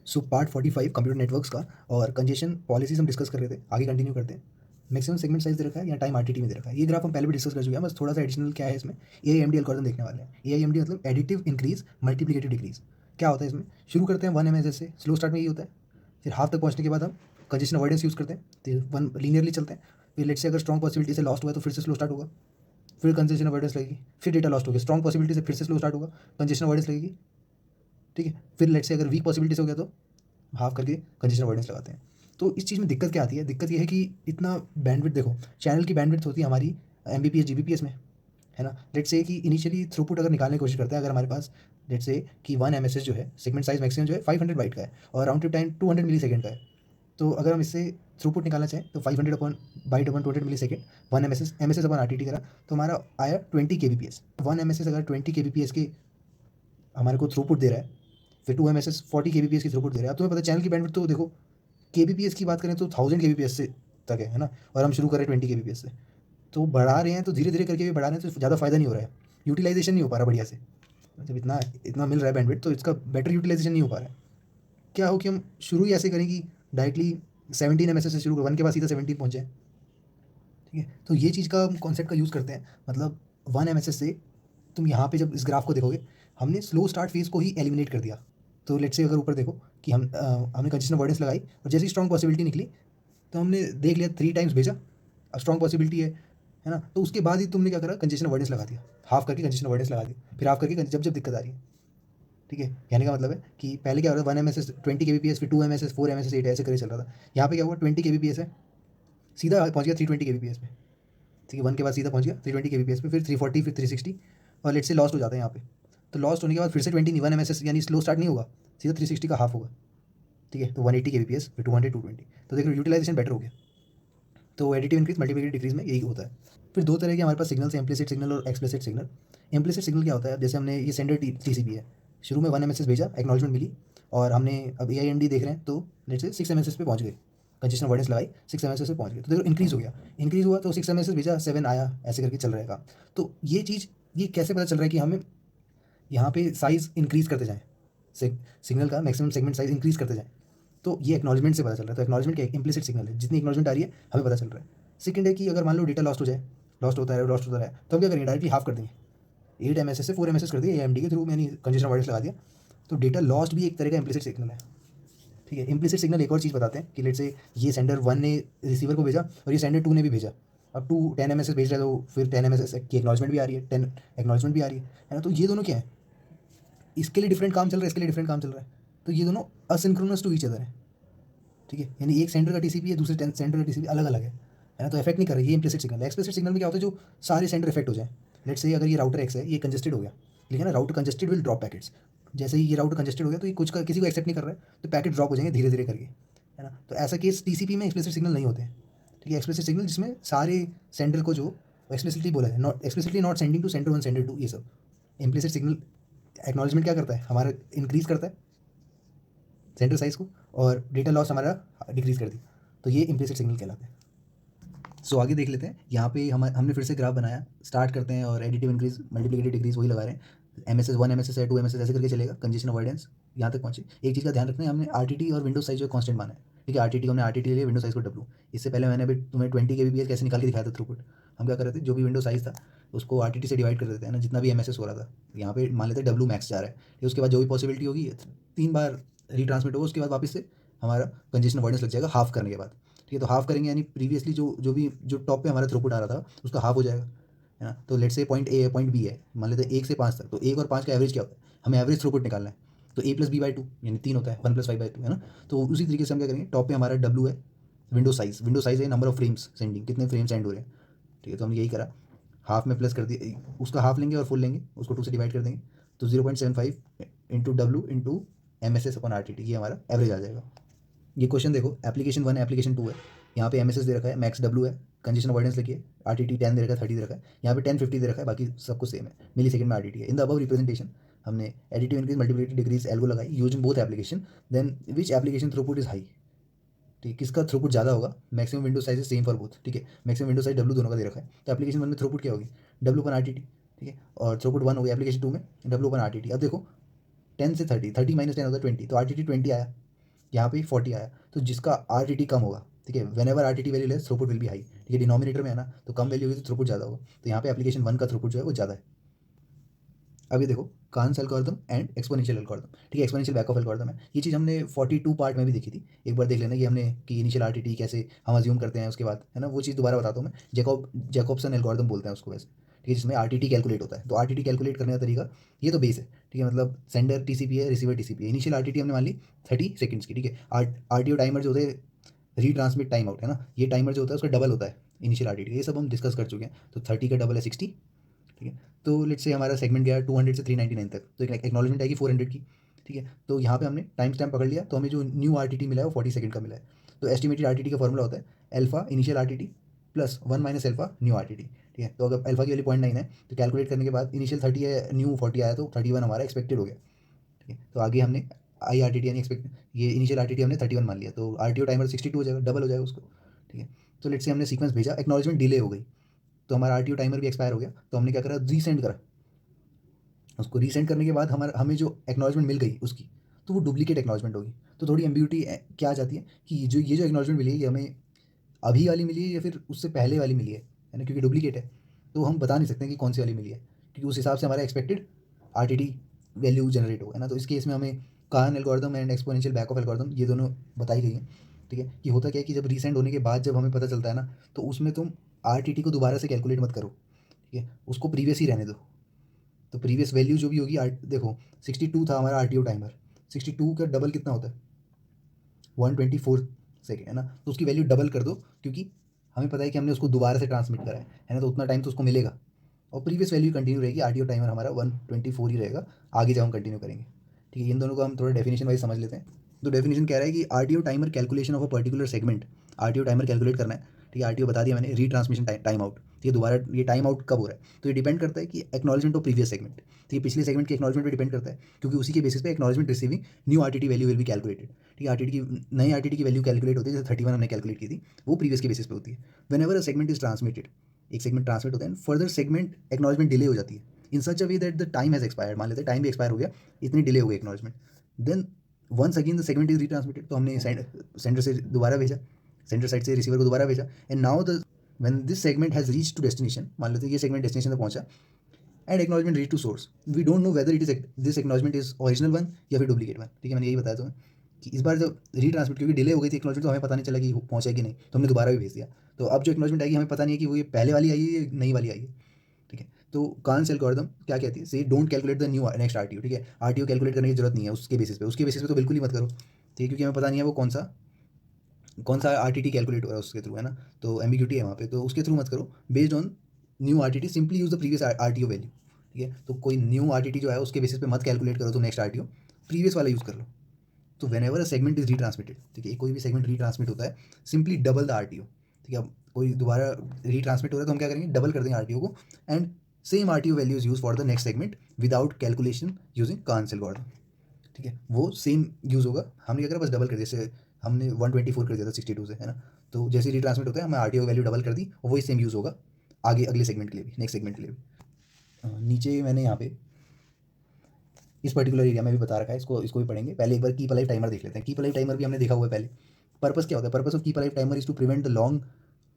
So part 45 computer networks का और congestion policies हम डिस्कस कर रहे थे, आगे कंटिन्यू करते हैं। मैक्सिमम सेगमेंट साइज दे रखा है या टाइम आरटीटी में दे रखा है। ये ग्राफ हम पहले भी डिस्कस कर चुके हैं, बस थोड़ा सा एडिशनल क्या है इसमें, एआईएमडी एल्गोरिथम देखने वाले हैं। एआईएमडी मतलब एडिटिव इंक्रीज मल्टीप्लिकेटिव डिक्रीज। क्या होता है इसमें, शुरू करते हैं 1 एमएस से, स्लो स्टार्ट में ये होता है, फिर हाफ तक पहुंचने के बाद हम कंजेशन अवॉइडेंस यूज़ करते हैं, तो वन लीनियरली चलते हैं। फिर लेट से अगर स्ट्रॉन्ग पॉसिबिलिटी से लॉस्ट हुआ तो फिर से स्लो स्टार्ट होगा, फिर कंजेशन अवॉइडेंस लगेगी, फिर डेटा लॉस्ट हो गया, स्ट्रॉन्ग पॉसिबिलिटी से फिर से स्लो स्टार्ट होगा, कंजेशन अवॉइडेंस लगेगी, ठीक है। फिर लेट से अगर वीक पॉसिबिलिटी से हो गया तो हाफ करके कंजेशन अवॉइडेंस लगाते हैं। तो इस चीज़ में दिक्कत क्या आती है, दिक्कत ये है कि इतना बैंडविड्थ देखो, चैनल की बैंडविड्थ होती है हमारी एमबीपीएस जीबीपीएस में, है ना। लेट्स से कि इनिशियली थ्रूपुट अगर निकालने की कोशिश करते हैं, अगर हमारे पास लेट्स से कि 1 एमएसएस जो है, सेगमेंट साइज मैक्सिमम जो है 500 बाइट का है और राउंड ट्रिप टाइम 200 मिली सेकेंड का है। तो अगर हम इससे थ्रूपुट निकालना चाहें तो 500 अपॉन बाइट अपॉन 200 मिली सेकेंड 1 एमएसएस अपॉन आरटीटी करा तो हमारा आया 20 केबीपीएस। 1 एमएसएस अगर 20 केबीपीएस के हमारे को थ्रूपुट दे रहा है, फिर 2 एमएसएस 40 केबीपीएस की थ्रूपुट दे रहा है। अब तुम्हें पता है चैनल की बैंडविड्थ तो देखो, केबीपीएस की बात करें तो 1000 केबीपीएस से तक है ना, और हम शुरू करें 20 केबीपीएस से। तो बढ़ा रहे हैं तो धीरे धीरे करके भी बढ़ा रहे हैं, तो ज़्यादा फायदा नहीं हो रहा है, यूटिलाइजेशन नहीं हो पा रहा बढ़िया से। जब इतना इतना मिल रहा है बैंडविड्थ तो इसका बेटर यूटिलाइजेशन नहीं हो पा रहा है। क्या हो कि हम शुरू ही ऐसे करें कि डायरेक्टली 17 एमएसएस से शुरू कर, 1 के बाद सीधा 17 पहुँच जाए, ठीक है। तो ये चीज़ का हम कॉन्सेप्ट का यूज़ करते हैं, मतलब 1 एमएसएस से तुम यहाँ पे जब इस ग्राफ को देखोगे, हमने स्लो स्टार्ट फेज़ को ही एलिमिनेट कर दिया। तो लेट्स से अगर ऊपर देखो कि हमने कंजेशन अवॉइडेंस लगाई और जैसे ही स्ट्रॉन्ग पॉसिबिलिटी निकली तो हमने देख लिया 3 टाइम्स भेजा, अब स्ट्रॉन्ग पॉसिबिलिटी है ना, तो उसके बाद ही तुमने क्या करा, कंजेशन अवॉइडेंस लगा दिया, हाफ करके कंजेशन अवॉइडेंस लगा दिया, फिर हाफ करके जब जब दिक्कत आ रही है, ठीक है। कहने का मतलब है कि पहले क्या हो रहा था, 1 एमएसएस 20 केबीपीएस, फिर 2 एमएसएस 4 एमएसएस 8 ऐसे करके चल रहा था। यहाँ पे क्या हुआ, 20 केबीपीएस है, सीधा पहुँच गया 320 केबीपीएस पे, ठीक है। 1 के बाद सीधा पहुँच गया 320 केबीपीएस पे, फिर 340, फिर 360, और लेट से लॉस्ट हो जाता है यहाँ पे। तो लॉस्ट होने के बाद फिर से 20 1 एमएसएस यानी स्लो स्टार्ट नहीं होगा, सीधा 360 का हाफ होगा, ठीक है। तो 180 केबीपीएस, फिर 200, 220, तो देखो यूटिलाइजेशन बेटर हो गया। तो एडिटिव इंक्रीज मल्टीप्लिकेटिव डिक्रीज में यही होता है। फिर दो तरह के हमारे पास सिग्नल्स हैं, इम्प्लिसिट सिग्नल और एक्सप्लिसिट सिग्नल। इम्प्लिसिट सिग्नल क्या होता है, जैसे हमने ये सेंडर टीसीपी है, शुरू में 1 एमएसएस भेजा, एक्नॉलेजमेंट मिली, और हमने अब एआईएमडी देख रहे हैं तो लेट्स से 6 एमएसएस पे पहुंच गए, कंजेशन अवॉइडेंस लगाई, 6 एमएसएस पे पहुंच गए, तो देखो इंक्रीज हो गया, इंक्रीज हुआ तो 6 एमएसएस भेजा, 7 आया, ऐसे करके चल रहेगा। तो ये चीज़, ये कैसे पता चल रहा है कि हमें यहाँ पे साइज़ इंक्रीज़ करते जाएँ, सिग्नल का मैक्सिमम सेगमेंट साइज़ इंक्रीज़ करते जाएँ, तो ये एक्नॉलेजमेंट से पता चल रहा है। तो एक्नॉलेजमेंट क्या है, इम्प्लिसिट सिग्नल है, जितनी एक्नॉलेजमेंट आ रही है हमें पता चल रहा है। सेकंड है कि अगर मान लो डेटा लॉस्ट हो जाए, लॉस्ट होता है, लॉस्ट होता है, तो हम क्या करेंगे, डायरेक्टली हाफ कर देंगे, 8 एमएसएस से 4 एमएसएस कर दिया एएमडी के थ्रू, यानी कंजेशन अवॉइडेंस लगा दिया। तो डेटा लॉस्ट भी एक तरह का इम्प्लिसिट सिग्नल है, ठीक है। इम्प्लिसिट सिग्नल एक और चीज़ बताते हैं कि लेट से ये सेंडर 1 ने रिसीवर को भेजा और ये सेंडर 2 ने भी भेजा, अब 2 10 एमएसएस भेज रहा है तो फिर 10 एमएसएस की एक्नॉलेजमेंट भी आ रही है, 10 एक्नॉलेजमेंट भी आ रही है ना। तो ये दोनों क्या है, इसके लिए डिफरेंट काम चल रहा है, इसके लिए डिफरेंट काम चल रहा है, तो ये दोनों असिंक्रोनस टू ईच अदर है, ठीक है। यानी एक सेंटर का टीसीपी है, दूसरे सेंटर का टीसीपी अलग अलग है ना, तो इफेक्ट नहीं कर रहा है, ये इम्प्लिसिट सिग्नल है। एक्सप्लिसिट सिग्नल में क्या होता है, जो सारे सेंटर इफेक्ट हो जाए। लेट्स से अगर ये राउटर एक्स है, ये कंजेस्टेड हो गया, लेकिन ना router congested will drop packets, जैसे ही ये राउटर कंजेस्टेड हो गया तो ये कुछ किसी को एक्सेप्ट नहीं कर रहा है, तो पैकेट ड्रॉप हो जाएंगे धीरे धीरे करके, है ना। तो ऐसा केस टीसीपी में एक्सप्लिसिट सिग्नल नहीं होते हैं, ठीक है। एक्सप्लिसिट सिग्नल जिसमें सारे सेंडर को जो एक्सप्लिसिटली बोला है, not explicitly not sending to sender 1 sender 2, ये सब। इम्प्लिसिट सिग्नल एक्नॉलेजमेंट क्या करता है, हमारा इंक्रीज़ करता है सेंटर साइज़ को, और डेटा लॉस हमारा डिक्रीज़ कर दी, तो ये इम्प्लिसिट सिग्नल कहलाते हैं। सो आगे देख लेते हैं, यहाँ पे हमने फिर से ग्राफ बनाया, स्टार्ट करते हैं और एडिटिव इंक्रीज मल्टीप्लिकेटिव डिक्रीज वही लगा रहे हैं, एमएसएस 1 एमएसएस है, 2 एमएसएस ऐसे करके चलेगा, कंजेशन अवॉइडेंस यहाँ तक पहुंचे। एक चीज़ का ध्यान रखना है, हमने आरटीटी और विंडो साइज जो कांस्टेंट माना है, ठीक है। आरटीटी हमने आरटीटी ले लिया, विंडो साइज को डब्लू। इससे पहले मैंने अभी तुम्हें 20 केबीपीएस कैसे निकाल के दिखाया था थ्रूपुट। हम क्या कर रहे थे, जो भी विंडो साइज था उसको आरटीटी से डिवाइड कर देते हैं ना, जितना भी एमएसएस हो रहा था, यहाँ पे मान लेते हैं डब्लू मैक्स जा रहा है, फिर उसके बाद जो भी पॉसिबिलिटी होगी 3 बार रिट्रांसमिट होगा, उसके बाद वापस से हमारा कंजेशन अवॉइडेंस लग जाएगा हाफ करने के बाद, ठीक है। तो हाफ करेंगे यानी प्रीवियसली जो टॉप पे हमारा थ्रूपुट आ रहा था उसका हाफ हो जाएगा, है ना। तो लेट्स से पॉइंट ए है, पॉइंट बी है, मान लेते हैं 1 से 5 तक, तो 1 और 5 का एवरेज क्या होता है, हमें एवरेज थ्रूपुट निकालना है, तो ए प्लस बी बाई 2 यानी 3 होता है, 1 प्लस 5/2, है ना। तो उसी तरीके से हम क्या करेंगे, टॉप पे हमारा डब्लू है, विंडो साइज है, नंबर ऑफ फ्रेम्स सेंडिंग, कितने फ्रेम सेंड हो रहे हैं, ठीक है। तो हमने यही करा, हाफ में प्लस कर दिया, उसका हाफ लेंगे और फुल लेंगे, उसको 2 से डिवाइड कर देंगे, तो 0.75 into W into M S S upon R T T, ये हमारा एवरेज आ जाएगा। ये क्वेश्चन देखो, एप्लीकेशन 1 है, एप्लीकेशन 2 है, यहाँ पे एमएसएस दे रखा है, मैक्स डब्लू है, कंजेशन अवॉइडेंस लिखिए, आरटीटी 10 दे रखा है, 30 दे रखा है, यहाँ पे 10 50 दे रखा है, बाकी सब कुछ सेम है, मिली सेकंड में आरटीटी है। इन द अबव रिप्रेजेंटेशन हमने additive increase multiplicative decrease algo लगाई using both application, then which application throughput is high, ठीक है, किसका थ्रूपुट ज़्यादा होगा, maximum window size same for both, ठीक है। मैक्सिमम विंडो साइज डब्लू दोनों का दे रखा है, तो एप्लीकेशन 1 में थ्रूपुट क्या होगी, डब्लू अपन आरटीटी, ठीक है, और थ्रूपुट 1 हो गया एप्लीकेशन 2 में डब्लू अपन आरटीटी। अब देखो 10 से 30, 30 माइनस 10 होता है 20, तो आरटीटी 20 आया, यहाँ पे 40 आया, तो जिसका RTT कम होगा, ठीक है, when ever RTT value less throughput will be high, ठीक है, डिनोमिनेटर में है ना, तो कम वैल्यू होगी तो थ्रूपुट ज़्यादा होगा, तो यहाँ पे एप्लीकेशन 1 का थ्रूपुट जो है वो ज़्यादा है। अभी देखो Cannes algorithm and exponential algorithm, ठीक है, एक्सपोनेंशियल बैक ऑफ एल्गोरिथम है, ये चीज़ हमने 42 पार्ट में भी देखी थी, एक बार देख लेना कि हमने कि इनिशियल RTT कैसे हम अज्यूम करते हैं, उसके बाद है ना वो चीज़ दोबारा बताता हूँ मैं, जैकोब्सन एल्गोरिथम बोलते हैं उसको वैसे, ठीक है, जिसमें RTT कैलकुलेट होता है। तो RTT कैलकुलेट करने का तरीका ये तो बेस है, ठीक है, मतलब सेंडर TCP है, रिसीवर TCP है, इनिशियल RTT हमने मान ली 30 सेकंड्स की, ठीक है, RTO टाइमर जो होते हैं रीट्रांसमिट टाइम आउट है ना, ये टाइमर जो होता है उसका डबल होता है इनिशियल RTT, ये सब हम डिस्कस कर चुके हैं। तो 30 का डबल है 60, ठीक है, तो लेट्स से हमारा सेगमेंट गया 200 से 399 तक, तो एक एक्नॉलेजमेंट आएगी 400 की, ठीक है, तो यहाँ पे हमने टाइम स्टैम्प पकड़ लिया, तो हमें जो न्यू RTT मिला है वो 40 सेकंड का मिला है। तो एस्टिमेटेड RTT का फॉर्मूला होता है alpha initial RTT plus 1 minus alpha new RTT, ठीक है, तो अगर अल्फा की वैल्यू 0.9 है तो कैलकुलेट करने के बाद इनिशियल 30 है, न्यू 40 आया, तो 31 हमारा एक्सपेक्टेड हो गया, ठीक है, तो आगे हमने IRTT यानी एक्सपेक्ट ये इनिशियल RTT हमने 31 मान लिया, तो RTO टाइमर 62 हो जाएगा, डबल हो जाएगा उसको, ठीक है। तो लेट्स से हमने सीक्वेंस भेजा, एक्नॉलेजमेंट डिले हो गई, तो हमारा RTO टाइमर भी एक्सपायर हो गया, तो हमने क्या करा, रीसेंड करा, उसको रीसेंड करने के बाद हमारा हमें जो एक्नॉलेजमेंट मिल गई उसकी, तो वो डुप्लीकेट एक्नॉलेजमेंट होगी। तो थोड़ी एम्बिग्यूटी क्या आ जाती है कि ये जो एक्नॉलेजमेंट मिली है ये हमें अभी वाली मिली है या फिर उससे पहले वाली मिली है ना, क्योंकि डुप्लीकेट है, तो हम बता नहीं सकते कि कौन सी वाली मिली है, क्योंकि उस हिसाब से हमारा एक्सपेक्टेड RTT वैल्यू जनरेट होगा, है ना। तो इस केस में हमें Karn algorithm and exponential back off algorithm ये दोनों बताई गई हैं, ठीक है, कि होता क्या है कि जब रीसेंड होने के बाद जब हमें पता चलता है ना, तो उसमें तुम RTT को दोबारा से कैलकुलेट मत करो, ठीक है, उसको प्रीवियस ही रहने दो। तो प्रीवियस वैल्यू जो भी होगी देखो 62 था हमारा RTO टाइमर, 62 का डबल कितना होता है 124 सेकेंड, है ना, तो उसकी वैल्यू डबल कर दो, क्योंकि हमें पता है कि हमने उसको दोबारा से ट्रांसमिट करा है ना, तो उतना टाइम तो उसको मिलेगा, और प्रीवियस वैल्यू कंटिन्यू रहेगी, RTO टाइमर हमारा 124 ही रहेगा, आगे जब हम कंटिन्यू करेंगे, ठीक है। इन दोनों को हम थोड़ा डेफिनेशन वाइज समझ लेते हैं। तो डेफिनेशन कह रहा है कि RTO timer calculation of a particular segment, RTO timer calculate करना है, ठीक है, RTO बता दिया मैंने, रीट्रांसमिशन टाइम आउट, ठीक है, दोबारा ये टाइम आउट कब हो रहा है, तो ये डिपेंड करता है कि एक्नॉलेजमेंट ऑफ प्रीवियस सेगमेंट, ठीक है, पिछले सेगमेंट के एक्नॉलेजमेंट पर डिपेंड करता है, क्योंकि उसी के बेसिस पे acknowledgement receiving new RTT value will be calculated, ठीक है, RTT की नई RTT की वैल्यू कैलकुलेट होती है, जैसे 31 हमने कैलकुलेट की थी, वो प्रीवियस के बेसिस पे होती है। Whenever a segment is transmitted, एक सेगमेंट ट्रांसमिट होता है, फर्दर सेगमेंट एक्नॉलेजमेंट डिले हो जाती है in such a way that the time has expired, मान लेते हैं टाइम भी एक्सपायर हो गया, इतनी डिले हो गई acknowledgement, then once again the segment is retransmitted, तो हमने सेंडर से दोबारा भेजा, सेंडर साइड से रिसीवर को दोबारा भेजा, and now the when this segment has reach to destination, मान लेते हैं ये सेगमेंट डेस्टिनेशन तक पहुंचा, and acknowledgement reach to source, we don't know whether it is this acknowledgement is original one या फिर डुप्लीकेट वन, ठीक है, मैंने यही बताया तुम्हें कि इस बार जब रीट्रांसमिट, क्योंकि डिले हो गई थी एक्नॉलेजमेंट, तो हमें पता नहीं चला कि पहुंचा कि नहीं, तो हमने दोबारा भी भेज दिया, तो अब जो एक्नॉलेजमेंट आएगी हमें पता नहीं है कि वो ये पहले वाली आई है या नई वाली आई है, ठीक है। तो कान्स एल्गोरिथम क्या कहती है, से don't calculate the new next RTO, ठीक है, RTO कैलकुलेट करने की जरूरत नहीं है उसके बेसिस पे तो बिल्कुल ही मत करो, ठीक है, क्योंकि हमें पता नहीं है वो कौन सा RTT कैलकुलेट हो रहा है उसके थ्रू, है ना, तो एम्बिग्यूटी है वहाँ पे, तो उसके थ्रू मत करो, based on new RTT simply use the previous RTO value, ठीक है, तो कोई न्यू RTT जो है उसके बेसिस पे मत कैलकुलेट करो, तो नेक्स्ट RTO प्रीवियस वाला यूज़ कर लो। तो whenever a segment is retransmitted, ठीक है, कोई भी सेगमेंट रीट्रांसमिट होता है, सिंपली डबल द RTO, ठीक है, अब कोई दोबारा रीट्रांसमिट हो रहा है तो हम क्या करेंगे, डबल कर देंगे RTO को, and same RTO value is use for the next segment without calculation using Cannes algorithm, ठीक है, वो सेम यूज़ होगा, हमने क्या करा बस डबल कर दिया, जैसे हमने 124 कर दिया था 62 से, है ना, तो जैसे रिट्रांसमिट होता है हमने RTO वैल्यू डबल कर दी, और वही सेम यूज़ होगा आगे अगले सेगमेंट के लिए भी, नेक्स्ट सेगमेंट के लिए भी। नीचे मैंने यहाँ पे इस पर्टिकुलर एरिया में भी बता रखा है, इसको इसको भी पढ़ेंगे, पहले एक बार कीप अलाइव टाइमर देख लेते हैं। कीप अलाइव टाइमर भी हमने देखा हुआ है पहले। पर्पस क्या होता है, purpose of keep alive timer is to prevent the long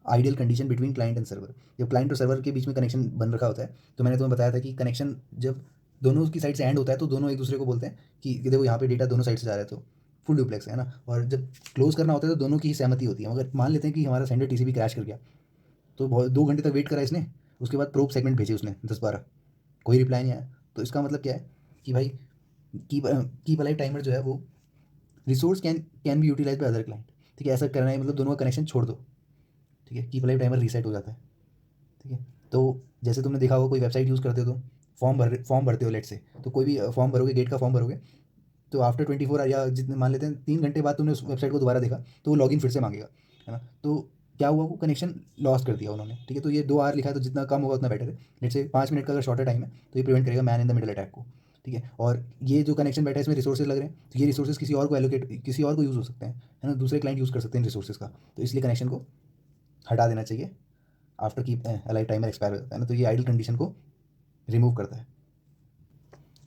ideal condition between client and server. जब क्लाइंट और सर्वर के बीच में कनेक्शन बन रखा होता है, तो मैंने तुम्हें बताया था कि कनेक्शन जब दोनों की साइड से एंड होता है, तो दोनों एक दूसरे को बोलते हैं कि देखो यहाँ पे डेटा दोनों साइड से जा रहा है, तो फुल डुप्लेक्स है ना, और जब क्लोज करना होता है तो दोनों की ही सहमति होती है। मगर मान लेते हैं कि हमारा सेंडर TCP क्रैश कर गया, तो बहुत 2 घंटे तक वेट करा इसने, उसके बाद प्रोब सेगमेंट भेजे उसने 10-12, कोई रिप्लाई नहीं आया, तो इसका मतलब क्या है कि भाई कीप कीप अलाइव टाइमर जो है वो resource can be utilize by other client, ठीक है, ऐसा करना है मतलब दोनों का कनेक्शन छोड़ दो, ठीक है, कीप अलाइव टाइमर रीसेट हो जाता है, ठीक है। तो जैसे तुमने देखा होगा कोई वेबसाइट यूज़ करते हो तो फॉर्म भरते हो लेट से, तो कोई भी फॉर्म भरोगे, गेट का फॉर्म भरोगे, तो आफ्टर 24 या जितने मान लेते हैं 3 घंटे बाद तुमने उस वेबसाइट को दोबारा देखा, तो वो लॉगिन फिर से मांगेगा, है ना, तो क्या हुआ, वो कनेक्शन लॉस कर दिया उन्होंने, ठीक है। तो ये 2 आवर लिखा है, तो जितना कम होगा उतना बेटर है, लेट से 5 मिनट का अगर शॉर्टर टाइम है तो ये प्रिवेंट करेगा man in the middle attack को, ठीक है। और ये जो कनेक्शन बैठा है इसमें रिसोर्सेज लग रहे हैं, तो ये रिसोर्सेज किसी और को एलोकेट, किसी और को यूज़ हो सकते हैं, है ना, दूसरे क्लाइंट यूज़ कर सकते हैं रिसोर्सेज का, तो इसलिए कनेक्शन को हटा देना चाहिए after keep alive timer expire हो जाता है ना, तो ये आइडल कंडीशन को रिमूव करता है।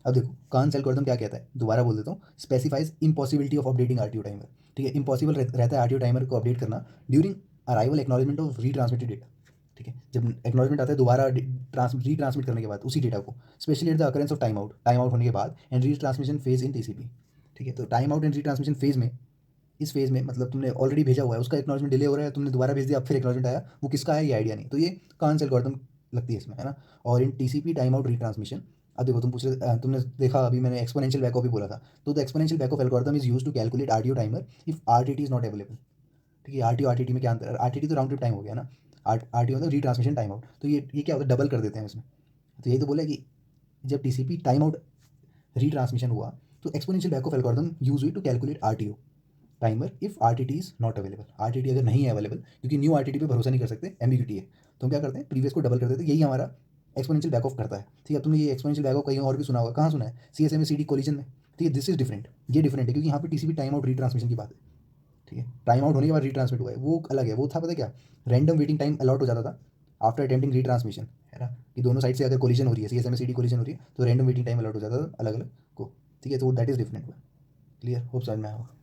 अब देखो कांस एल्गोरिथम क्या कहता है, दोबारा बोल देता हूँ, specifies impossibility of updating RTO timer. ठीक है, इम्पॉसिबल रहता है आरटीओ टाइमर को अपडेट करना during arrival acknowledgement of retransmitted data. ठीक है, जब एक्नॉलेजमेंट आता है दोबारा रीट्रांसमिट करने के बाद उसी डेटा को, specially at the occurrence of time out होने के बाद and retransmission phase in TCP. ठीक है, तो time out and retransmission phase में, इस फेज में मतलब तुमने ऑलरेडी भेजा हुआ है, उसका एक्नॉलेजमेंट डिले हो रहा है, तुमने दोबारा भेज दिया, अब फिर एक्नॉलेजमेंट आया, वो किसका है ये आइडिया नहीं, तो ये कांस एल्गोरिथम लगती है इसमें, है ना। और इन टीसीपी टाइम आउट रीट्रांसमिशन, अब देखो तुम पूछ रहे, तुमने देखा अभी मैंने एक्सपोनेंशियल बैकऑफ भी बोला था, तो the exponential backoff algorithm is used to calculate RTO timer if RTT is not available. ठीक है, आरटीओ आरटीटी में क्या अंतर है, आरटीटी तो राउंड ट्रिप टाइम हो गया ना, आरटीओ मतलब रीट्रांसमिशन टाइम आउट, तो ये क्या होता है, डबल कर देते हैं इसमें। तो यही तो बोला कि जब टीसीपी टाइम आउट रीट्रांसमिशन हुआ तो एक्सपोनेंशियल बैकऑफ एल्गोरिथम यूज हुई to calculate RTO timer if RTT is not available. RTT अगर नहीं है अवेलेबल, क्योंकि न्यू आरटीटी पे भरोसा नहीं कर सकते, एम्बिग्यूटी है, तो हम क्या करते हैं, प्रीवियस को डबल कर देते हैं, यही हमारा एक्सपोनेंशियल बैक ऑफ करता है। ठीक है, तुमने ये एक्सपोनेंशियल बैक ऑफ कहीं और भी सुना होगा, कहाँ सुना है, सीएसएम सीडी कोलिजन में। ठीक है, दिस इज डिफरेंट, ये डिफरेंट है, क्योंकि यहाँ पे टीसीपी टाइम आउट रीट्रांसमिशन की बात है। ठीक है, टाइम आउट होने के बाद रीट्रांसमिट हुआ है, वो अलग है, वो था पता है क्या, रैंडम वेटिंग टाइम अलॉट हो जाता था आफ्टर अटेम्प्टिंग रीट्रांसमिशन, है ना, कि दोनों साइड से अगर कोलिजन हो रही है, सीएसएम सीडी कोलिजन हो रही है, तो रैंडम वेटिंग टाइम अलॉट हो जाता था अलग अलग को। ठीक है, तो that is different. Clear, hope समझ में आया होगा।